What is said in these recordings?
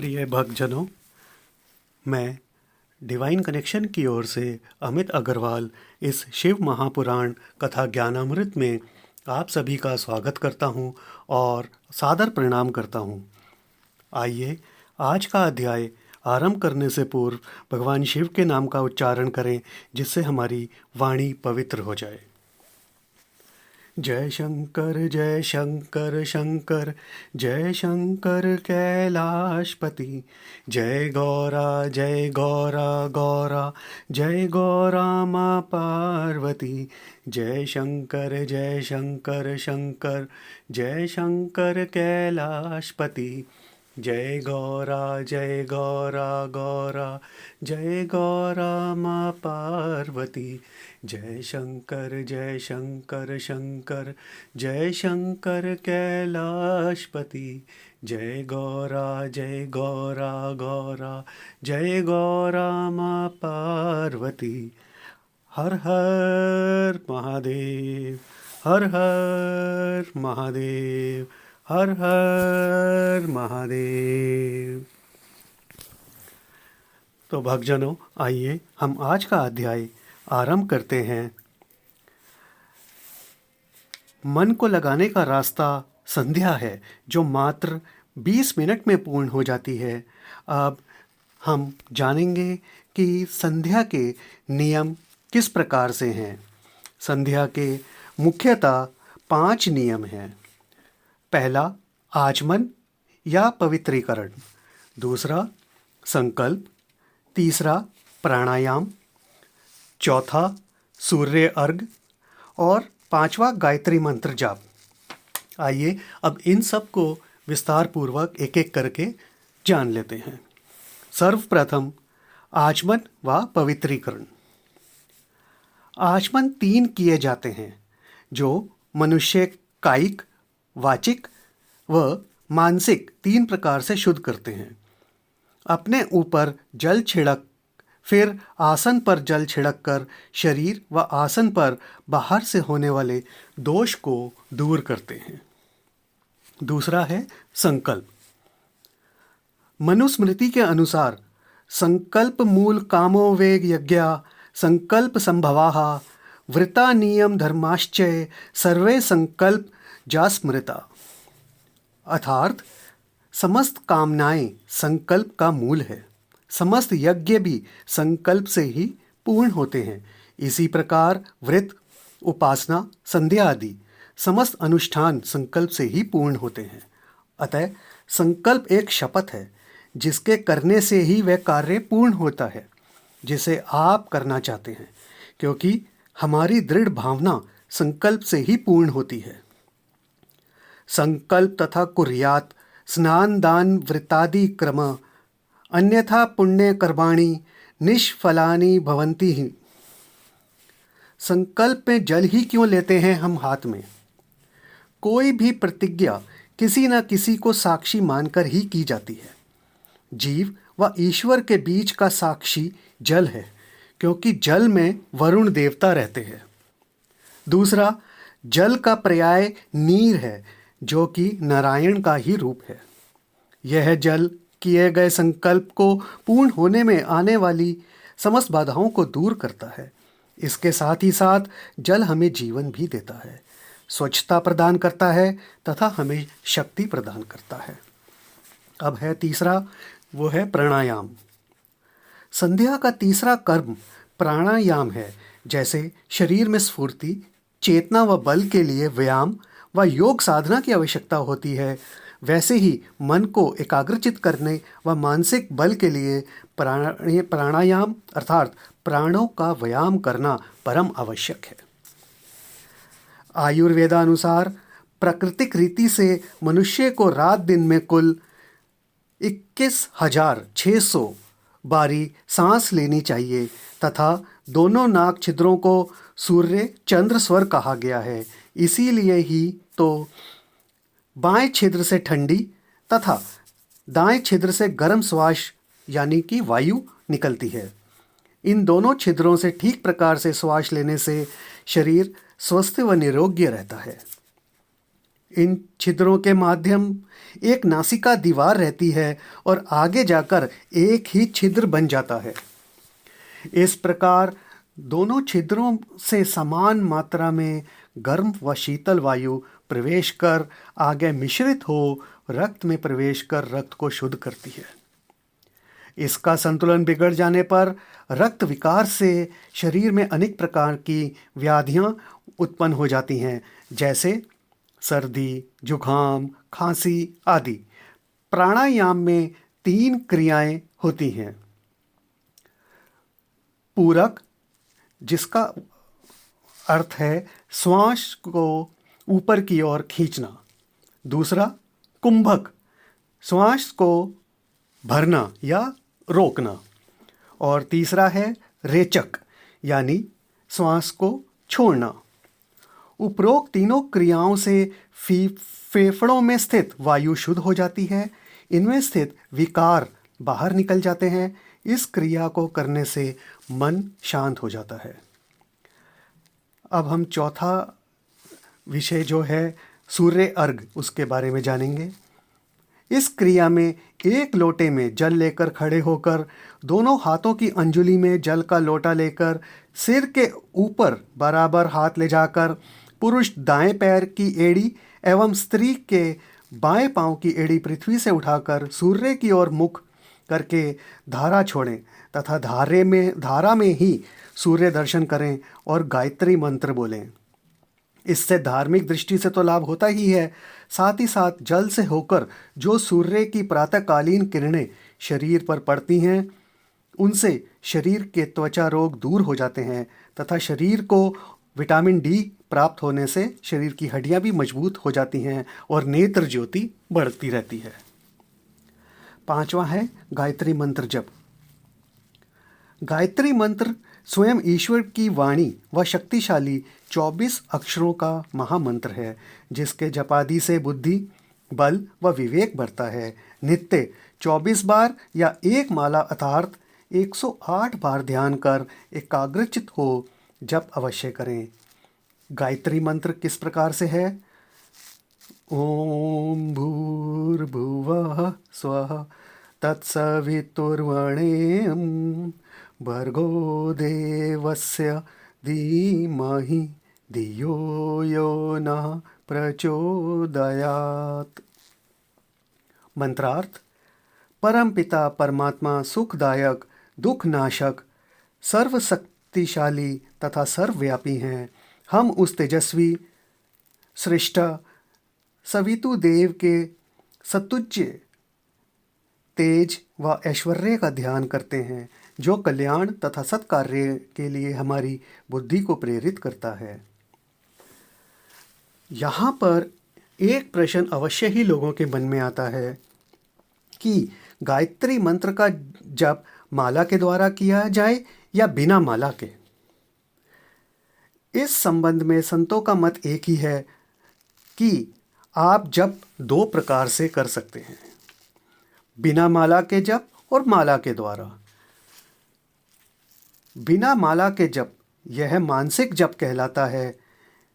प्रिय भक्तजनों, मैं डिवाइन कनेक्शन की ओर से अमित अग्रवाल इस शिव महापुराण कथा ज्ञानामृत में आप सभी का स्वागत करता हूं और सादर प्रणाम करता हूं। आइए आज का अध्याय आरंभ करने से पूर्व भगवान शिव के नाम का उच्चारण करें, जिससे हमारी वाणी पवित्र हो जाए। जय शंकर शंकर, जय शंकर कैलाशपति। जय गौरा गौरा, जय गौरा माँ पार्वती। जय शंकर शंकर, जय शंकर कैलाशपति। जय गौरा गौरा, जय गौरा माँ पार्वती। जय शंकर शंकर, जय शंकर कैलाशपति। जय गौरा गौरा, जय गौरा माँ पार्वती। हर हर महादेव, हर हर महादेव, हर हर महादेव। तो भक्तजनों, आइए हम आज का अध्याय आरंभ करते हैं। मन को लगाने का रास्ता संध्या है, जो मात्र 20 मिनट में पूर्ण हो जाती है। अब हम जानेंगे कि संध्या के नियम किस प्रकार से हैं। संध्या के मुख्यतः 5 नियम हैं। पहला, आचमन या पवित्रीकरण। दूसरा, संकल्प। तीसरा, प्राणायाम। चौथा, सूर्य अर्घ। और पांचवा, गायत्री मंत्र जाप। आइए अब इन सब को विस्तार पूर्वक एक एक करके जान लेते हैं। सर्वप्रथम, आचमन व पवित्रीकरण। आचमन 3 किए जाते हैं, जो मनुष्य कायिक, वाचिक व मानसिक 3 प्रकार से शुद्ध करते हैं। अपने ऊपर जल छिड़क, फिर आसन पर जल छिड़क कर शरीर व आसन पर बाहर से होने वाले दोष को दूर करते हैं। दूसरा है संकल्प। मनुस्मृति के अनुसार संकल्प मूल कामो वेग यज्ञा संकल्प संभवाः वृता नियम धर्माश्चय सर्वे संकल्प जास्मृता। अर्थात समस्त कामनाएं संकल्प का मूल है। समस्त यज्ञ भी संकल्प से ही पूर्ण होते हैं। इसी प्रकार व्रत, उपासना, संध्या आदि समस्त अनुष्ठान संकल्प से ही पूर्ण होते हैं। अतः संकल्प एक शपथ है, जिसके करने से ही वह कार्य पूर्ण होता है जिसे आप करना चाहते हैं, क्योंकि हमारी दृढ़ भावना संकल्प से ही पूर्ण होती है। संकल्प तथा कुर्यात स्नान दान व्रतादि क्रम अन्यथा पुण्य कर्माणि निष्फलानि भवन्ति ही। संकल्प में जल ही क्यों लेते हैं हम हाथ में? कोई भी प्रतिज्ञा किसी न किसी को साक्षी मानकर ही की जाती है। जीव व ईश्वर के बीच का साक्षी जल है, क्योंकि जल में वरुण देवता रहते हैं। दूसरा, जल का पर्याय नीर है, जो कि नारायण का ही रूप है। यह जल किए गए संकल्प को पूर्ण होने में आने वाली समस्त बाधाओं को दूर करता है। इसके साथ ही साथ जल हमें जीवन भी देता है, स्वच्छता प्रदान करता है तथा हमें शक्ति प्रदान करता है। अब है तीसरा, वो है प्राणायाम। संध्या का तीसरा कर्म प्राणायाम है। जैसे शरीर में स्फूर्ति, चेतना व बल के लिए व्यायाम व योग साधना की आवश्यकता होती है, वैसे ही मन को एकाग्रचित करने व मानसिक बल के लिए प्राणायाम अर्थात प्राणों का व्यायाम करना परम आवश्यक है। आयुर्वेदानुसार प्राकृतिक रीति से मनुष्य को रात दिन में कुल 21,600 बारी सांस लेनी चाहिए तथा दोनों नाक छिद्रों को सूर्य चंद्र स्वर कहा गया है। इसीलिए ही तो बाएं छिद्र से ठंडी तथा दाएं छिद्र से गर्म श्वास यानी कि वायु निकलती है। इन दोनों छिद्रों से ठीक प्रकार से श्वास लेने से शरीर स्वस्थ व निरोग्य रहता है। इन छिद्रों के माध्यम एक नासिका दीवार रहती है और आगे जाकर एक ही छिद्र बन जाता है। इस प्रकार दोनों छिद्रों से समान मात्रा में गर्म व शीतल वायु प्रवेश कर आगे मिश्रित हो रक्त में प्रवेश कर रक्त को शुद्ध करती है। इसका संतुलन बिगड़ जाने पर रक्त विकार से शरीर में अनेक प्रकार की व्याधियां उत्पन्न हो जाती हैं, जैसे सर्दी, जुखाम, खांसी आदि। प्राणायाम में 3 क्रियाएं होती हैं। पूरक, जिसका अर्थ है श्वास को ऊपर की ओर खींचना। दूसरा कुंभक, श्वास को भरना या रोकना। और तीसरा है रेचक, यानी श्वास को छोड़ना। उपरोक्त तीनों क्रियाओं से फेफड़ों में स्थित वायु शुद्ध हो जाती है। इनमें स्थित विकार बाहर निकल जाते हैं। इस क्रिया को करने से मन शांत हो जाता है। अब हम चौथा विषय जो है सूर्य अर्घ, उसके बारे में जानेंगे। इस क्रिया में एक लोटे में जल लेकर खड़े होकर दोनों हाथों की अंजुली में जल का लोटा लेकर सिर के ऊपर बराबर हाथ ले जाकर पुरुष दाएं पैर की एड़ी एवं स्त्री के बाएं पांव की एड़ी पृथ्वी से उठाकर सूर्य की ओर मुख करके धारा छोड़ें तथा धारा में ही सूर्य दर्शन करें और गायत्री मंत्र बोलें। इससे धार्मिक दृष्टि से तो लाभ होता ही है, साथ ही साथ जल से होकर जो सूर्य की प्रातःकालीन किरणें शरीर पर पड़ती हैं उनसे शरीर के त्वचा रोग दूर हो जाते हैं तथा शरीर को विटामिन डी प्राप्त होने से शरीर की हड्डियां भी मजबूत हो जाती हैं और नेत्र ज्योति बढ़ती रहती है। 5वां है गायत्री मंत्र जप। गायत्री मंत्र स्वयं ईश्वर की वाणी व शक्तिशाली 24 अक्षरों का महामंत्र है, जिसके जपादि से बुद्धि, बल व विवेक बढ़ता है। नित्य 24 बार या एक माला अर्थात 108 बार ध्यान कर एकाग्रचित हो जप अवश्य करें। गायत्री मंत्र किस प्रकार से है? ओम भूर्भुवः स्वः तत्सवितुर्वरेण्यं भर्गो देवस्य धीमहि धियो यो नः प्रचोदयात्। मंत्रार्थ: परमपिता परमात्मा सुखदायक, दुखनाशक, सर्वशक्तिशाली तथा सर्वव्यापी हैं। हम उस तेजस्वी सृष्टा सवितु देव के सतुज्य तेज व ऐश्वर्य का ध्यान करते हैं, जो कल्याण तथा सत्कार्य के लिए हमारी बुद्धि को प्रेरित करता है। यहाँ पर एक प्रश्न अवश्य ही लोगों के मन में आता है कि गायत्री मंत्र का जप माला के द्वारा किया जाए या बिना माला के। इस संबंध में संतों का मत एक ही है कि आप जप 2 प्रकार से कर सकते हैं, बिना माला के जप और माला के द्वारा। बिना माला के जप यह मानसिक जप कहलाता है।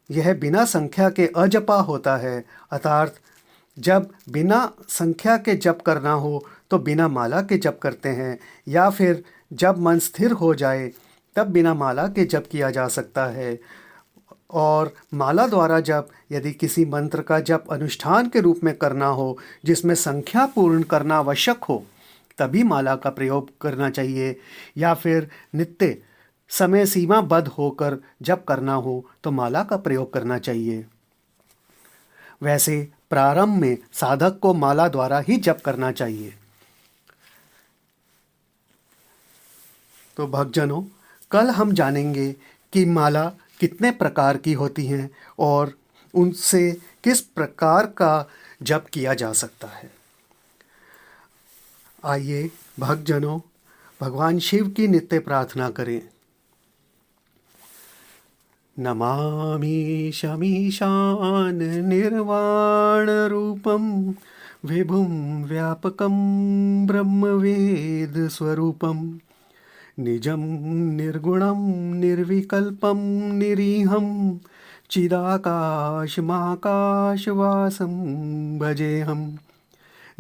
यह बिना संख्या के अजपा होता है, अर्थात जब बिना संख्या के जप करना हो तो बिना माला के जप करते हैं, या फिर जब मन स्थिर हो जाए तब बिना माला के जप किया जा सकता है। और माला द्वारा जप यदि किसी मंत्र का जप अनुष्ठान के रूप में करना हो जिसमें संख्या पूर्ण करना आवश्यक हो तभी माला का प्रयोग करना चाहिए, या फिर नित्य समय सीमाबद्ध होकर जप करना हो तो माला का प्रयोग करना चाहिए। वैसे प्रारंभ में साधक को माला द्वारा ही जप करना चाहिए। तो भक्तजनों, कल हम जानेंगे कि माला कितने प्रकार की होती हैं और उनसे किस प्रकार का जप किया जा सकता है। आइए भक्तजनों, भगवान शिव की नित्य प्रार्थना करें। नमामि शमीशान निर्वाण रूपम विभुम व्यापकम ब्रह्मवेद स्वरूपम निजं निर्गुणं निर्विकल्पं निरीहं चिदाकाश महाकाशवासं भजेऽहम्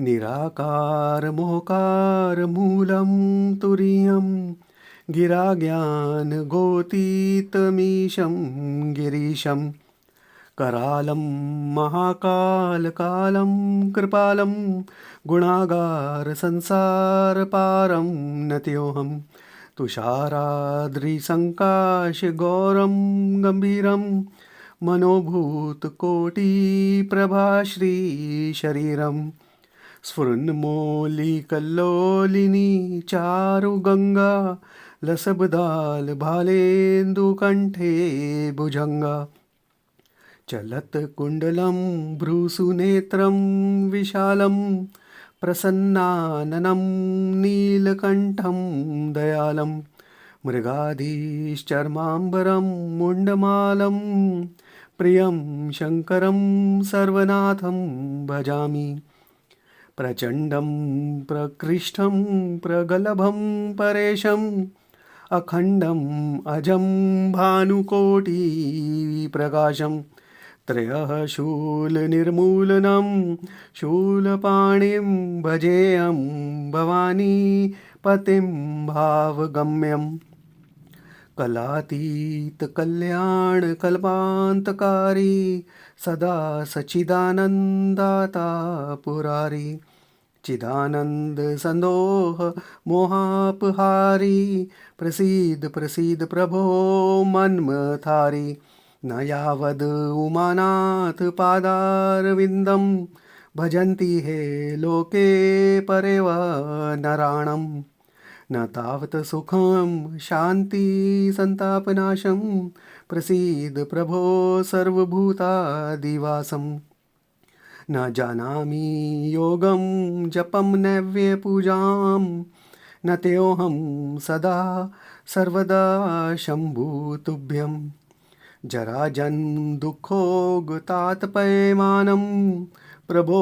निराकार मोहकार मूलं तुरीयं गिराज्ञान गोतीतमीशं गिरीशं करालं महाकालकालं कृपालं गुणागार संसारपारं नत्योऽहं तुषाराद्रिसङ्काश गौरं गम्भीरं मनोभूतकोटिप्रभाश्रीशरीरं स्फुरन्मौलिकल्लोलिनी चारुगङ्गा लसबदाल भालेन्दुकण्ठे भुजङ्गा चलत्कुण्डलं भ्रूसुनेत्रं विशालं प्रसन्नाननं नीलकण्ठं दयालं मृगाधीश्चर्माम्बरं मुण्डमालं प्रियं शङ्करं सर्वनाथं भजामि प्रचण्डं प्रकृष्टं प्रगलभं परेशम् अखण्डम् अजं भानुकोटिप्रकाशं त्रयः शूलनिर्मूलनं शूलपाणिं भजेऽहं भवानी पतिं भावगम्यं कलातीतकल्याणकल्पान्तकारी सदा सच्चिदानन्दाता पुरारी चिदानंद संदोह मोहापहारी प्रसीद प्रसीद प्रभो मन्मथारी न यावद उमानाथ पादारविन्दं भजन्ति हे लोके परेव नराणं न तावत सुखं शान्ति संतापनाशं प्रसीद प्रभो सर्वभूतादिवासम् न जानामि योगं जपं नैवेपूजां न तेऽहं सदा सर्वदा शम्भु तुभ्यं जराजन्मदुःखोगतातपयमानं प्रभो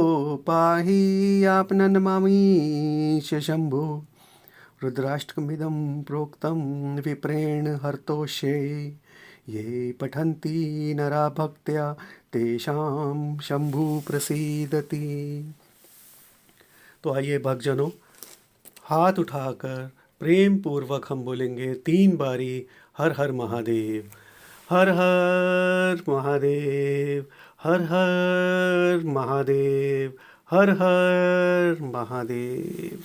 पाहि आपननमामीश शम्भो रुद्राष्टकमिदं प्रोक्तं विप्रेण हर्तोष्ये ये पठन्ति नरा भक्त्या तेषां शंभु प्रसीदति। तो आइए भक्तजनों, हाथ उठाकर प्रेम पूर्वक हम बोलेंगे 3 बारी हर हर महादेव, हर हर महादेव, हर हर महादेव, हर हर महादेव।